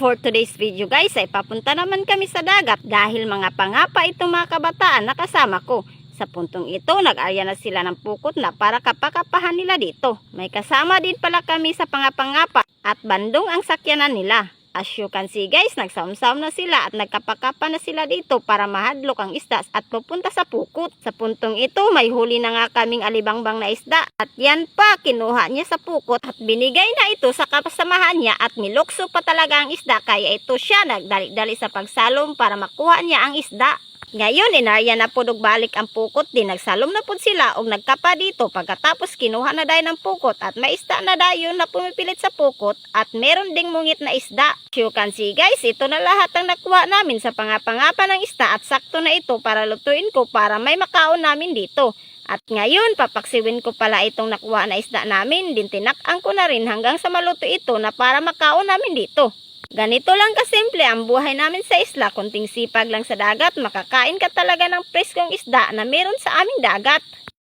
For today's video guys ay papunta naman kami sa dagat dahil mga pangapa itong mga kabataan na kasama ko. Sa puntong ito nag-arya na sila ng pukot na para kapakapahan nila dito. May kasama din pala kami sa pangapa at bandong ang sakyanan nila. As you can see guys, nagsaum-saum na sila at nagkapakapa na sila dito para mahadlok ang isda at pupunta sa pukot. Sa puntong ito may huli na nga kaming alibangbang na isda at yan pa kinuha niya sa pukot at binigay na ito sa kasamahan niya at nilukso pa talaga ang isda kaya ito siya nagdali-dali sa pagsalom para makuha niya ang isda. Ngayon, inarya na po balik ang pukot din. Nagsalom na po sila o nagkapa dito. Pagkatapos, kinuha na dayon ng pukot at may isda na dayon na pumipilit sa pukot at meron ding mungit na isda. You can see guys, ito na lahat ang nakuha namin sa pangapa ng isda at sakto na ito para lutuin ko para may makaon namin dito. At ngayon, papaksiwin ko pala itong nakuha na isda namin. Din tinakang ko na rin hanggang sa maluto ito na para makaon namin dito. Ganito lang kasimple ang buhay namin sa isla, kunting sipag lang sa dagat, makakain ka talaga ng preskong isda na meron sa aming dagat.